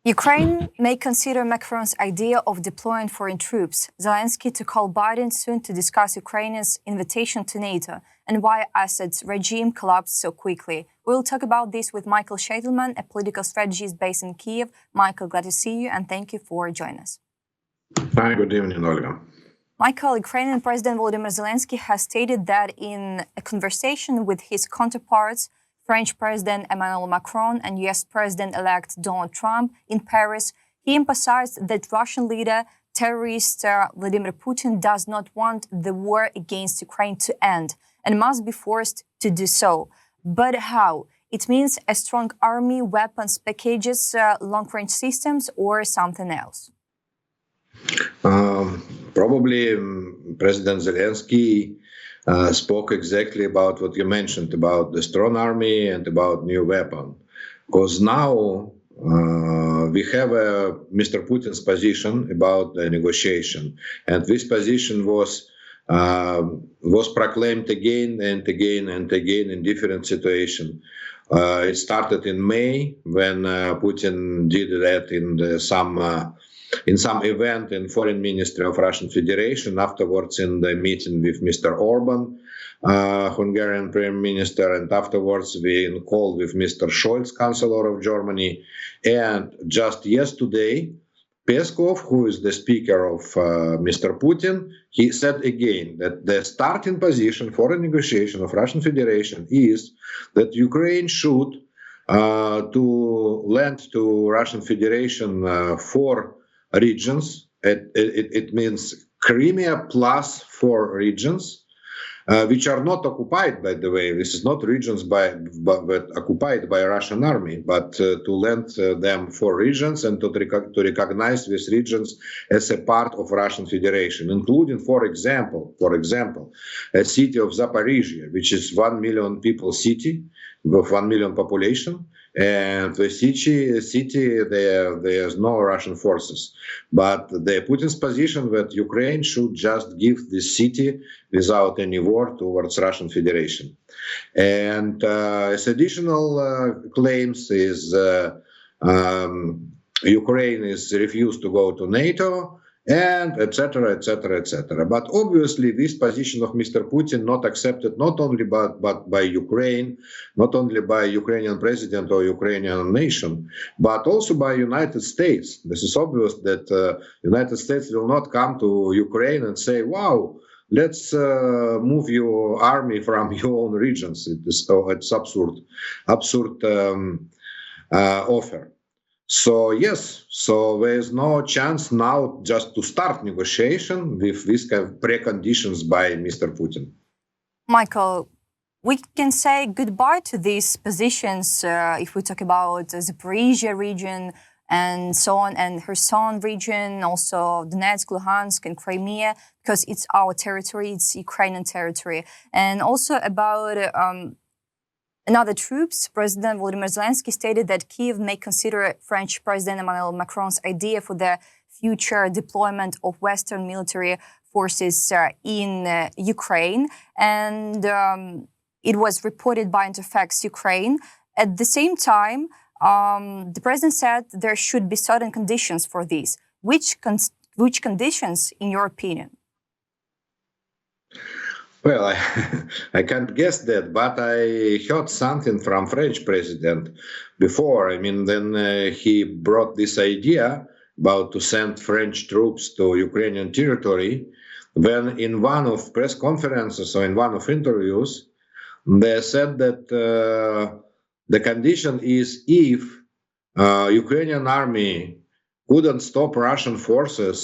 Ukraine may consider Macron's idea of deploying foreign troops. Zelenskyy to call Biden soon to discuss Ukraine's invitation to NATO and why Assad's regime collapsed so quickly. We'll talk about this with Michael Sheitelman, a political strategist based in Kyiv. Michael, glad to see you and thank you for joining us. Hi, good evening, Olga. Michael, Ukrainian President Volodymyr Zelenskyy has stated that in a conversation with his counterparts, French President Emmanuel Macron and US President-elect Donald Trump in Paris, he emphasized that Russian leader, terrorist Vladimir Putin does not want the war against Ukraine to end and must be forced to do so. But how? It means a strong army, weapons packages, long-range systems, or something else? Probably President Zelenskyy spoke exactly about what you mentioned about the strong army and about new weapon. Because now we have Mr. Putin's position about the negotiation, and this position was proclaimed again and again and again in different situations. It started in May when Putin did that in some event in Foreign Ministry of Russian Federation, afterwards in the meeting with Mr. Orban, Hungarian Prime Minister, and afterwards we in call with Mr. Scholz, Chancellor of Germany. And just yesterday, Peskov, who is the speaker of Mr. Putin, he said again that the starting position for a negotiation of Russian Federation is that Ukraine should to lend to Russian Federation 4 regions. It means Crimea plus 4 regions, which are not occupied, by the way. This is not regions but occupied by Russian army, but to lend them 4 regions and to recognize these regions as a part of Russian Federation, including, for example, a city of Zaporizhia, which is 1 million people city with 1 million population. And the city there's no Russian forces. But the Putin's position that Ukraine should just give this city without any war towards Russian Federation. And as additional claims is Ukraine is refused to go to NATO, and etc., etc., etc. But obviously, this position of Mr. Putin not accepted not only by Ukraine, not only by Ukrainian president or Ukrainian nation, but also by United States. This is obvious that United States will not come to Ukraine and say, "Wow, let's move your army from your own regions." It's absurd offer. So yes, so there is no chance now just to start negotiation with these kind of preconditions by Mr. Putin. Michael, we can say goodbye to these positions if we talk about the Zaporizhia region and so on, and Kherson region, also Donetsk, Luhansk, and Crimea, because it's our territory, it's Ukrainian territory. And also about another troops, President Volodymyr Zelenskyy stated that Kyiv may consider French President Emmanuel Macron's idea for the future deployment of Western military forces in Ukraine. And it was reported by Interfax Ukraine. At the same time, the president said there should be certain conditions for this. Which conditions, in your opinion? Well, I can't guess that, but I heard something from French president before. I mean, then he brought this idea about to send French troops to Ukrainian territory, when in one of press conferences or in one of interviews, they said that the condition is if Ukrainian army couldn't stop Russian forces,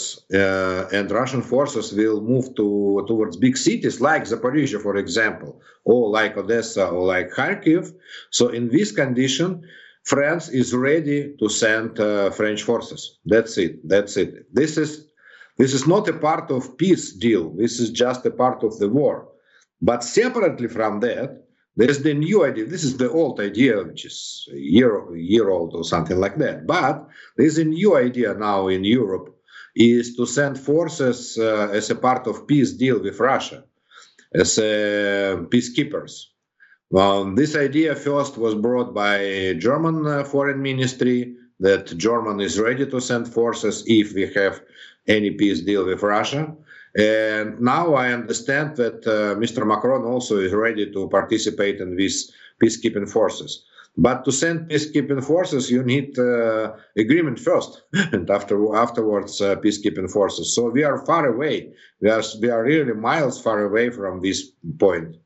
and Russian forces will move towards big cities like Zaporizhia, for example, or like Odessa or like Kharkiv. So in this condition, France is ready to send French forces. That's it. This is not a part of peace deal. This is just a part of the war. But separately from that, there's the new idea. This is the old idea, which is a year old or something like that. But there's a new idea now in Europe, is to send forces as a part of peace deal with Russia, as peacekeepers. This idea first was brought by German foreign ministry that Germany is ready to send forces if we have any peace deal with Russia. And now I understand that Mr. Macron also is ready to participate in these peacekeeping forces. But to send peacekeeping forces, you need agreement first, and afterwards peacekeeping forces. So we are far away. We are really miles far away from this point.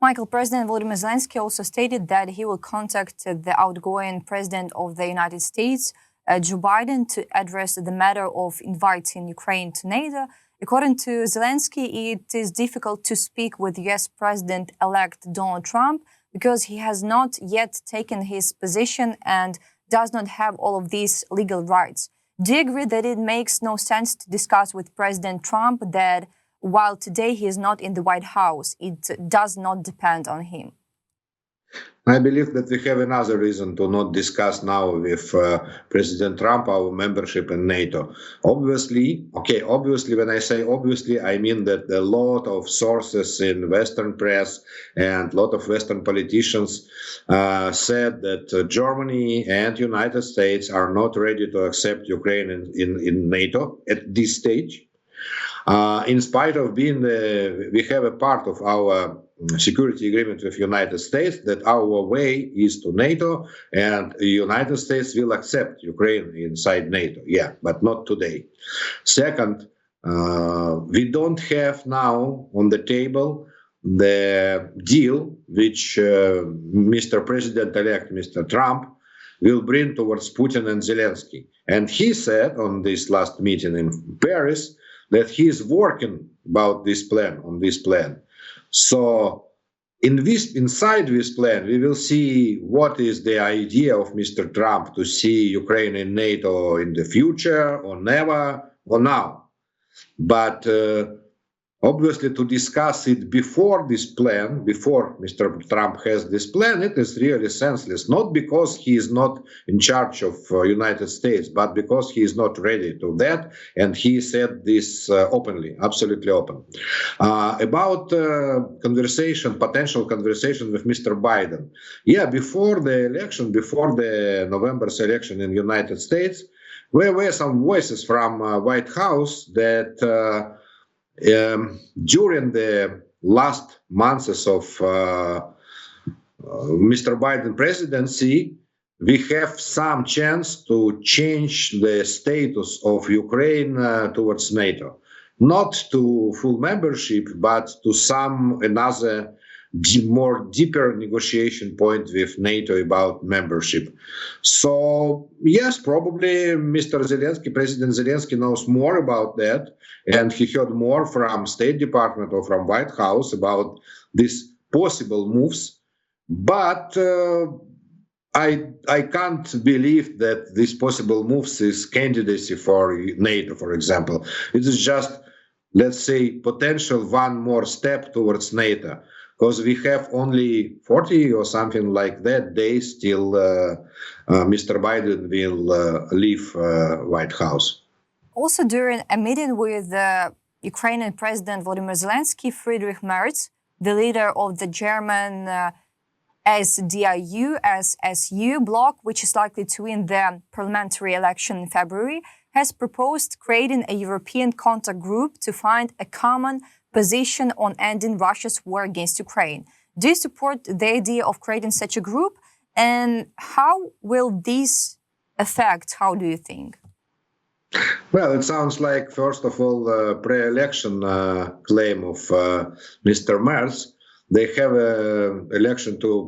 Michael, President Volodymyr Zelenskyy also stated that he will contact the outgoing President of the United States, Joe Biden, to address the matter of inviting Ukraine to NATO. According to Zelenskyy, it is difficult to speak with US President-elect Donald Trump because he has not yet taken his position and does not have all of these legal rights. Do you agree that it makes no sense to discuss with President Trump that while today he is not in the White House, it does not depend on him? I believe that we have another reason to not discuss now with President Trump our membership in NATO. Obviously, when I say obviously, I mean that a lot of sources in Western press and a lot of Western politicians said that Germany and United States are not ready to accept Ukraine in NATO at this stage. In spite of being we have a part of our security agreement with United States that our way is to NATO, and the United States will accept Ukraine inside NATO. Yeah, but not today. Second, we don't have now on the table the deal which Mr. President-elect, Mr. Trump, will bring towards Putin and Zelenskyy. And he said on this last meeting in Paris that he is working on this plan. So inside this plan, we will see what is the idea of Mr. Trump to see Ukraine in NATO in the future, or never, or now. But obviously, to discuss it before this plan, before Mr. Trump has this plan, it is really senseless. Not because he is not in charge of United States, but because he is not ready to that, and he said this openly, absolutely open. About potential conversation with Mr. Biden. Yeah, before the election, before the November's election in the United States, there were some voices from White House that during the last months of Mr. Biden presidency, we have some chance to change the status of Ukraine towards NATO. Not to full membership, but to another more deeper negotiation point with NATO about membership. So yes, probably Mr. Zelenskyy, President Zelenskyy knows more about that, and he heard more from State Department or from White House about these possible moves. But I can't believe that these possible moves is candidacy for NATO, for example. It is just, let's say, potential one more step towards NATO. Because we have only 40 or something like that days till Mr. Biden will leave White House. Also, during a meeting with Ukrainian President Volodymyr Zelenskyy, Friedrich Merz, the leader of the German SDU bloc, which is likely to win the parliamentary election in February, has proposed creating a European contact group to find a common position on ending Russia's war against Ukraine. Do you support the idea of creating such a group? And how will this affect, how do you think? Well, it sounds like, first of all, pre-election claim of Mr. Merz. They have an election to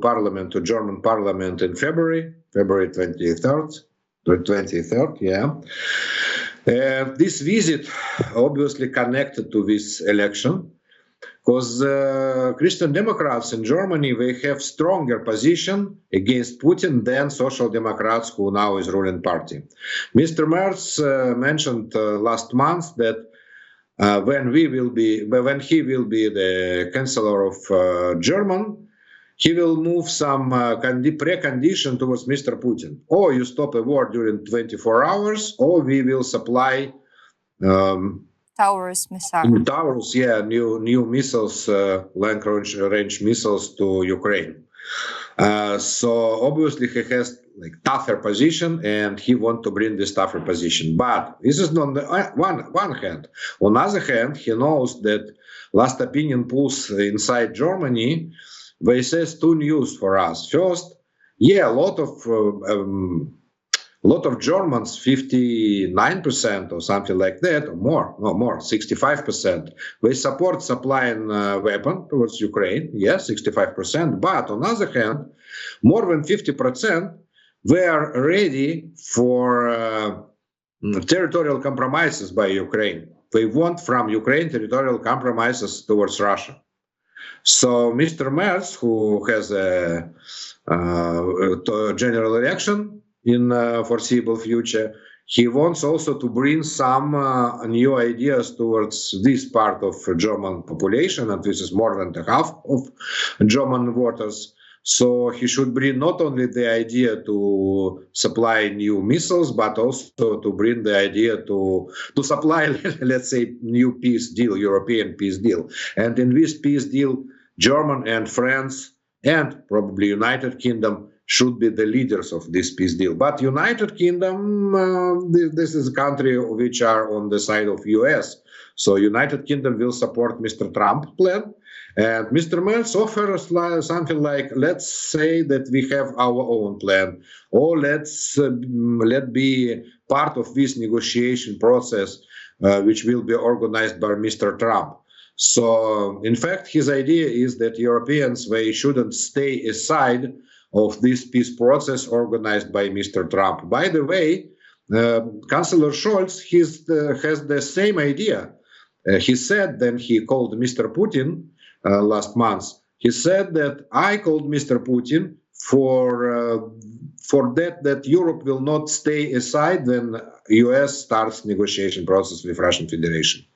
German parliament in February 23rd, yeah. This visit obviously connected to this election, because Christian Democrats in Germany, they have stronger position against Putin than Social Democrats, who now is ruling party. Mr. Merz mentioned last month that when he will be the Chancellor of Germany, he will move some precondition towards Mr. Putin. Or you stop a war during 24 hours, or we will supply Taurus missiles. Taurus, yeah, new missiles, long-range missiles to Ukraine. So obviously he has like tougher position, and he want to bring this tougher position. But this is on the one hand. On the other hand, he knows that last opinion polls inside Germany, they says two news for us. First, yeah, a lot of Germans, 59% or something like that, or more, 65%, they support supplying weapon towards Ukraine. Yes, 65%. But on the other hand, more than 50%, they are ready for territorial compromises by Ukraine. They want from Ukraine territorial compromises towards Russia. So Mr. Merz, who has a general election in foreseeable future, he wants also to bring some new ideas towards this part of German population, and this is more than the half of German voters. So he should bring not only the idea to supply new missiles, but also to bring the idea to supply, let's say, new peace deal, European peace deal. And in this peace deal, Germany and France and probably United Kingdom should be the leaders of this peace deal. But United Kingdom, this is a country which are on the side of US. So United Kingdom will support Mr. Trump plan. And Mr. Merz offers something like, let's say that we have our own plan, or let be part of this negotiation process, which will be organized by Mr. Trump. So, in fact, his idea is that Europeans, they shouldn't stay aside of this peace process organized by Mr. Trump. By the way, Chancellor Scholz has the same idea. He said, then he called Mr. Putin last month. He said that I called Mr. Putin for that Europe will not stay aside when US starts negotiation process with Russian Federation.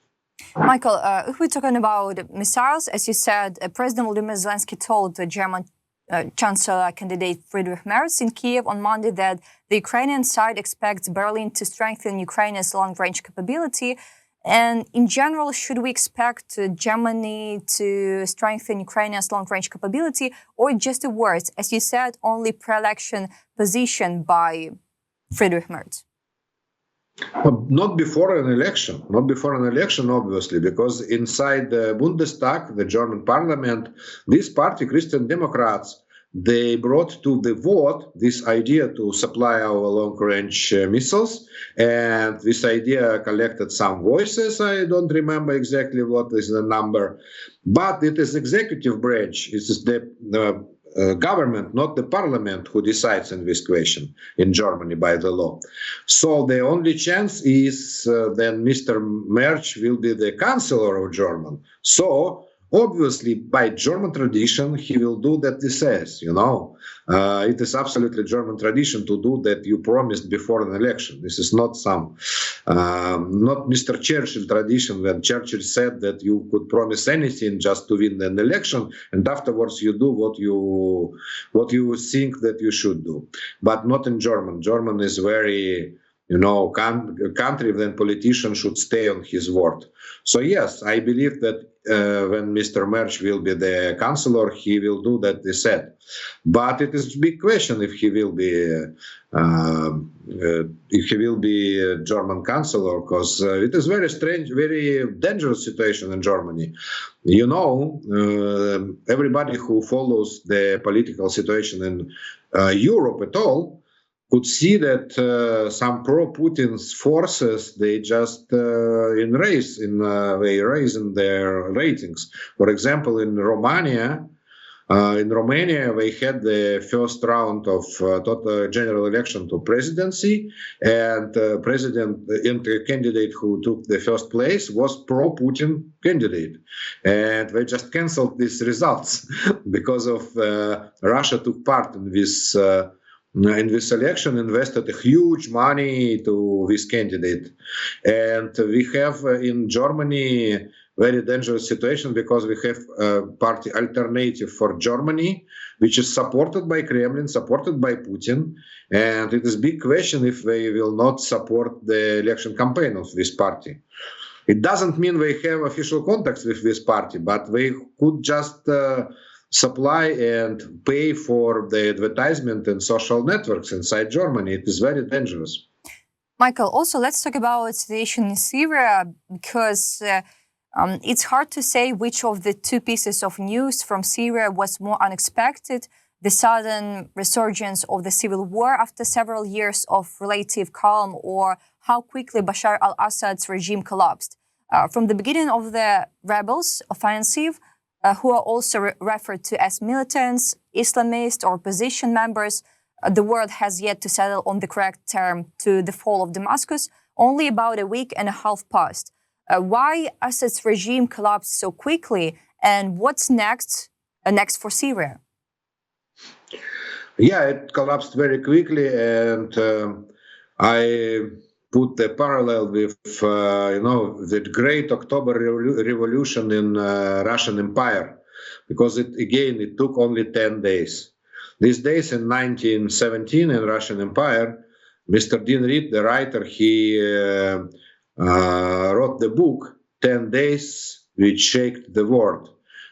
Michael, if we're talking about missiles, as you said, President Volodymyr Zelenskyy told the German Chancellor candidate Friedrich Merz in Kyiv on Monday that the Ukrainian side expects Berlin to strengthen Ukraine's long-range capability. And in general, should we expect Germany to strengthen Ukraine's long-range capability, or just a word, as you said, only pre-election position by Friedrich Merz? Not before an election. Not before an election, obviously, because inside the Bundestag, the German parliament, this party, Christian Democrats, they brought to the vote this idea to supply our long-range missiles, and this idea collected some voices. I don't remember exactly what is the number, but it is executive branch. It is the government, not the parliament, who decides in this question in Germany by the law. So the only chance is then Mr. Merz will be the Chancellor of Germany. So obviously, by German tradition, he will do that he says, it is absolutely German tradition to do that you promised before an election. This is not not Mr. Churchill tradition, when Churchill said that you could promise anything just to win an election, and afterwards you do what you think that you should do. But not in German. German is very, country when politicians should stay on his word. So yes, I believe that when Mr. Merz will be the Chancellor, he will do that he said. But it is a big question if he will be a German Chancellor, because it is very strange, very dangerous situation in Germany. Everybody who follows the political situation in Europe at all could see that some pro-Putin's forces, they just raise in their ratings. For example, in Romania, they had the first round of general election to presidency, and the candidate who took the first place was pro-Putin candidate, and they just canceled these results because of Russia took part in this. In this election, invested a huge money to this candidate. And we have in Germany very dangerous situation, because we have a party Alternative for Germany, which is supported by Kremlin, supported by Putin. And it is a big question if they will not support the election campaign of this party. It doesn't mean they have official contacts with this party, but they could just supply and pay for the advertisement and social networks inside Germany. It is very dangerous. Michael, also let's talk about the situation in Syria, because it's hard to say which of the two pieces of news from Syria was more unexpected: the sudden resurgence of the civil war after several years of relative calm, or how quickly Bashar al-Assad's regime collapsed. From the beginning of the rebels' offensive, who are also referred to as militants, Islamists, or opposition members, the world has yet to settle on the correct term to the fall of Damascus. Only about a week and a half passed. Why Assad's regime collapsed so quickly, and what's next for Syria? Yeah, it collapsed very quickly, and I put the parallel with the Great October Revolution in Russian Empire, because it took only 10 days. These days in 1917 in Russian Empire, Mr. Dean Reed, the writer, he wrote the book 10 Days Which Shaped the World.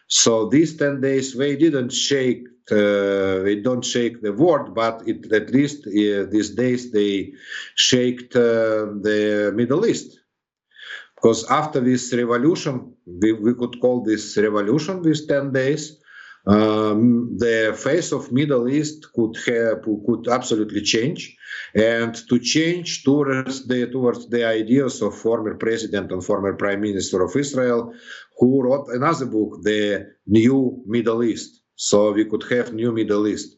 So these 10 days, they don't shake the world, but at least these days they shaked the Middle East. Because after this revolution, we could call this revolution with 10 days, the face of Middle East could absolutely change, and to change towards the ideas of former president and former prime minister of Israel, who wrote another book, The New Middle East. So we could have new Middle East.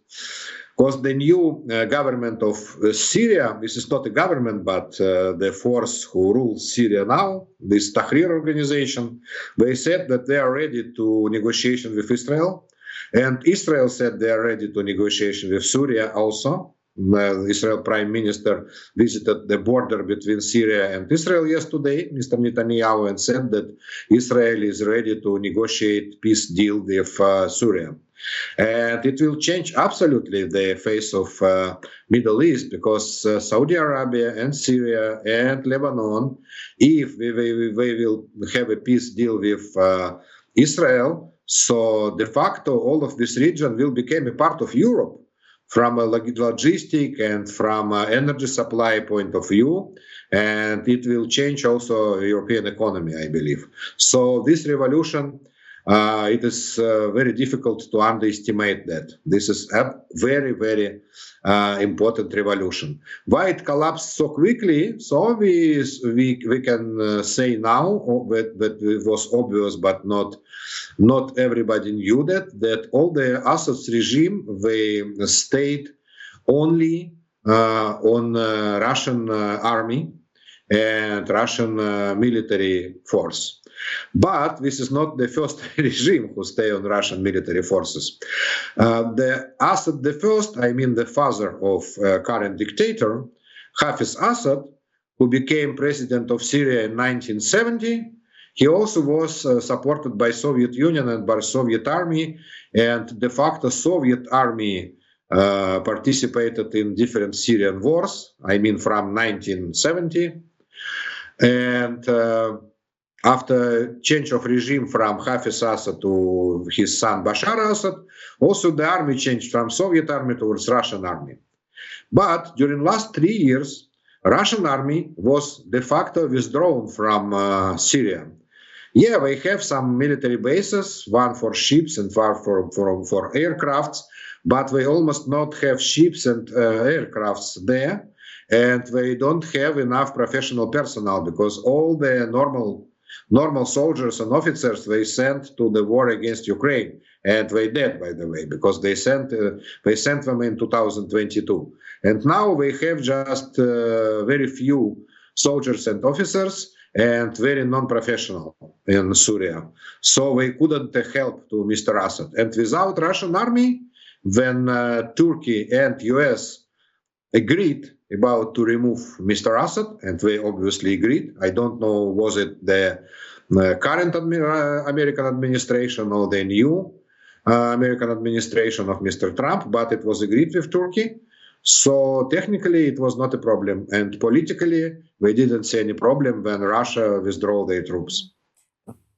Because the new government of Syria, this is not a government, but the force who rules Syria now, this Tahrir organization, they said that they are ready to negotiation with Israel. And Israel said they are ready to negotiation with Syria also. Israel Prime Minister visited the border between Syria and Israel yesterday, Mr. Netanyahu, and said that Israel is ready to negotiate peace deal with Syria. And it will change absolutely the face of Middle East, because Saudi Arabia and Syria and Lebanon, if we will have a peace deal with Israel, so de facto all of this region will become a part of Europe from a logistic and from an energy supply point of view, and it will change also European economy, I believe. So this revolution, it is very difficult to underestimate that. This is a very, very important revolution. Why it collapsed so quickly? So we can say now that it was obvious, but not everybody knew that all the Assad's regime, they stayed only on Russian army and Russian military force. But this is not the first regime who stay on Russian military forces. The Assad the first, I mean the father of current dictator, Hafiz Assad, who became president of Syria in 1970, he also was supported by Soviet Union and by Soviet army, and de facto Soviet army participated in different Syrian wars, I mean from 1970. And after change of regime from Hafiz Assad to his son Bashar Assad, also the army changed from Soviet army towards Russian army. But during last 3 years, Russian army was de facto withdrawn from Syria. Yeah, they have some military bases, one for ships and one for aircrafts, but they almost not have ships and aircrafts there, and they don't have enough professional personnel, because all the normal soldiers and officers they sent to the war against Ukraine, and they dead, by the way, because they sent them in 2022, and now they have just very few soldiers and officers and very non-professional in Syria. So they couldn't help to Mr. Assad. And without Russian army, when Turkey and US agreed about to remove Mr. Assad, and they obviously agreed. I don't know, was it the current American administration or the new American administration of Mr. Trump, but it was agreed with Turkey. So technically it was not a problem, and politically we didn't see any problem when Russia withdrew their troops.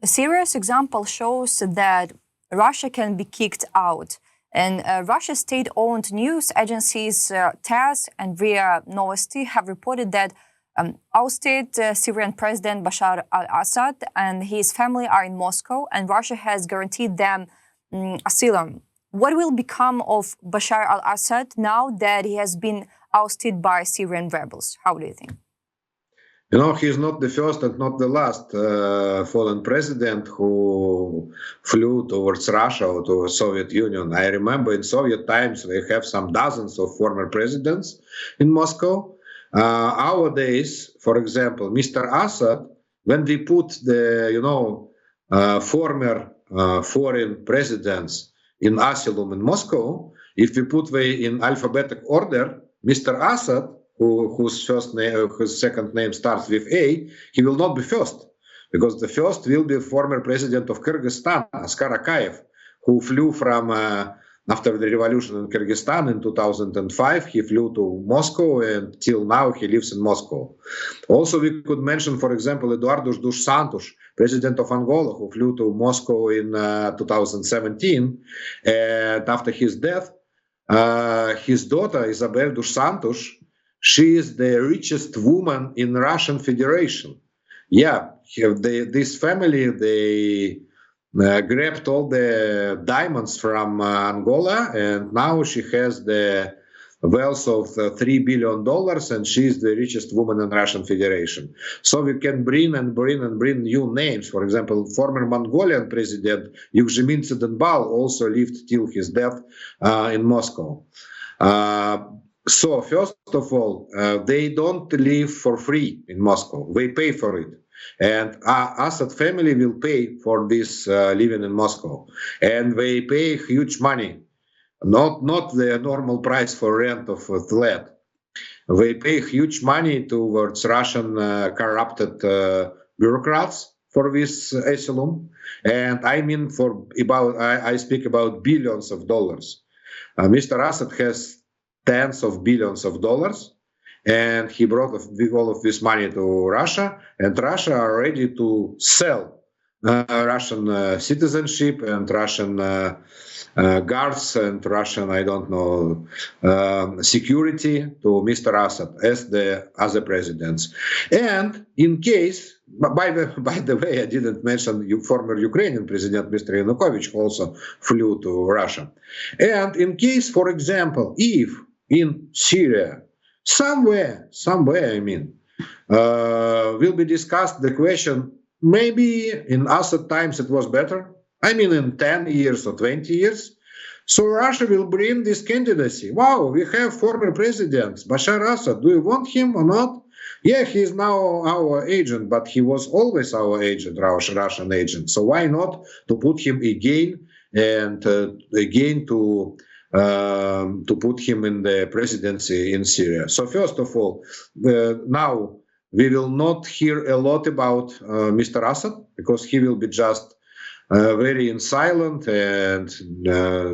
A serious example shows that Russia can be kicked out. And Russia's state-owned news agencies TASS and RIA Novosti have reported that ousted Syrian President Bashar al-Assad and his family are in Moscow, and Russia has guaranteed them asylum. What will become of Bashar al-Assad now that he has been ousted by Syrian rebels? How do you think? You know, he's not the first and not the last fallen president who flew towards Russia or to the Soviet Union. I remember in Soviet times, we have some dozens of former presidents in Moscow. Nowadays, for example, Mr. Assad, when we put the, former foreign presidents in asylum in Moscow, if we put them in alphabetic order, Mr. Assad, whose second name starts with A, he will not be first, because the first will be former president of Kyrgyzstan, Askar Akayev, who flew from, after the revolution in Kyrgyzstan in 2005, he flew to Moscow, and till now he lives in Moscow. Also, we could mention, for example, Eduardo dos Santos, president of Angola, who flew to Moscow in 2017, and after his death, his daughter, Isabel dos Santos, she is the richest woman in Russian Federation. Yeah, this family, they grabbed all the diamonds from Angola, and now she has the wealth of $3 billion, and she is the richest woman in Russian Federation. So we can bring new names. For example, former Mongolian president Yugzhimin Tsedenbal also lived till his death in Moscow. So first of all, they don't live for free in Moscow. They pay for it. And Assad family will pay for this living in Moscow. And they pay huge money, not the normal price for rent of a flat. They pay huge money towards Russian corrupted bureaucrats for this asylum. And I mean I speak about billions of dollars. Mr. Assad has tens of billions of dollars, and he brought all of this money to Russia, and Russia are ready to sell Russian citizenship and Russian guards and Russian, security to Mr. Assad as the president. And in case, by the way, I didn't mention former Ukrainian president, Mr. Yanukovych, also flew to Russia. And in case, for example, if in Syria, somewhere, will be discussed the question, maybe in Assad times it was better, in 10 years or 20 years. So Russia will bring this candidacy. Wow, we have former president, Bashar Assad. Do you want him or not? Yeah, he is now our agent, but he was always our agent, Russian agent. So why not to put him again and again to put him in the presidency in Syria. So first of all, now we will not hear a lot about Mr. Assad, because he will be just very silent and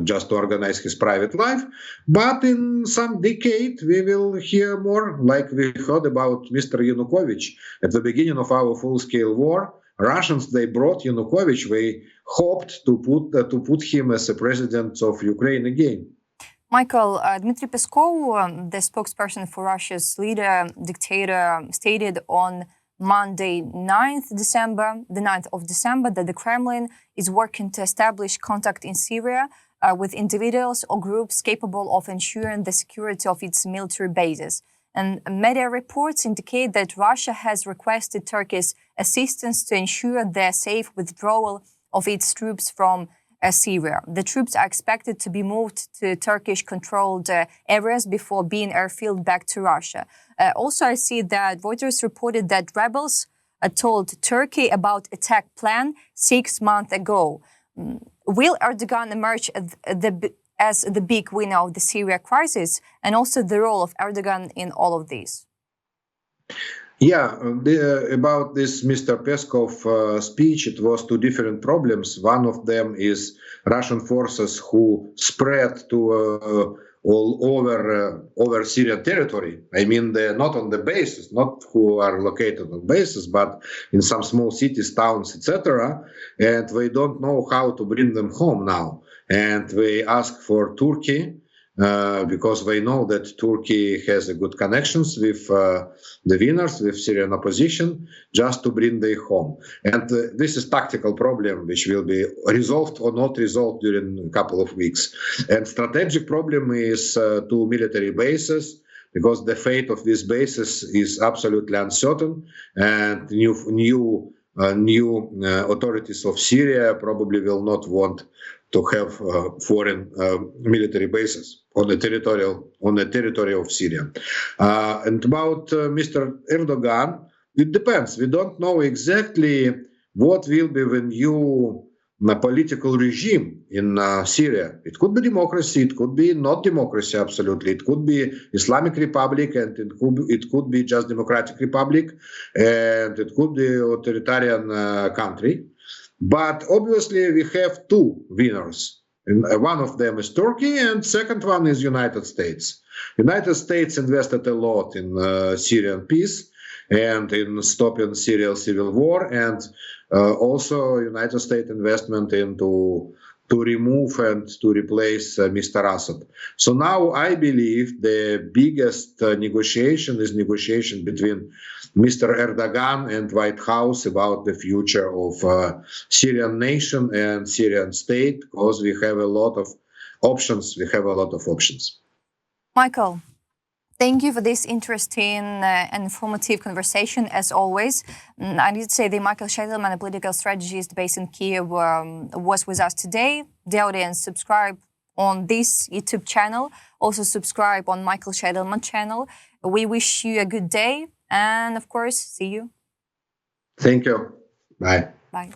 just to organize his private life. But in some decade, we will hear more, like we heard about Mr. Yanukovych at the beginning of our full-scale war. Russians, they brought Yanukovych. They hoped to put him as a president of Ukraine again. Michael, Dmitry Peskov, the spokesperson for Russia's leader, dictator, stated on Monday, the 9th of December, that the Kremlin is working to establish contact in Syria with individuals or groups capable of ensuring the security of its military bases. And media reports indicate that Russia has requested Turkey's assistance to ensure the safe withdrawal of its troops from Syria. The troops are expected to be moved to Turkish-controlled areas before being airfielded back to Russia. Also, I see that Reuters reported that rebels told Turkey about attack plan 6 months ago. Will Erdogan emerge as the big winner of the Syria crisis, and also the role of Erdogan in all of this? Yeah, about this Mr. Peskov speech, it was two different problems. One of them is Russian forces who spread to all over Syrian territory. I mean, not on the bases, not who are located on bases, but in some small cities, towns, etc. And we don't know how to bring them home now. And we ask for Turkey. Because we know that Turkey has a good connections with the winners, with Syrian opposition, just to bring them home. And this is tactical problem which will be resolved or not resolved during a couple of weeks. And strategic problem is two military bases, because the fate of these bases is absolutely uncertain, and new authorities of Syria probably will not want to have foreign military bases on the territory of Syria. And about Mr. Erdogan, it depends. We don't know exactly what will be the new political regime in Syria. It could be democracy, it could be not democracy, absolutely. It could be Islamic Republic, and it could be just Democratic Republic, and it could be authoritarian country. But obviously we have two winners. And one of them is Turkey, and second one is United States. United States invested a lot in Syrian peace and in stopping Syrian civil war, and also United States investment into to remove and to replace Mr. Assad. So now I believe the biggest negotiation is negotiation between Mr. Erdogan and White House about the future of Syrian nation and Syrian state, because we have a lot of options. Michael, thank you for this interesting and informative conversation, as always. I need to say that Michael Sheitelman, a political strategist based in Kyiv, was with us today. The audience, subscribe on this YouTube channel. Also subscribe on Michael Sheitelman channel. We wish you a good day. And of course, see you. Thank you. Bye. Bye.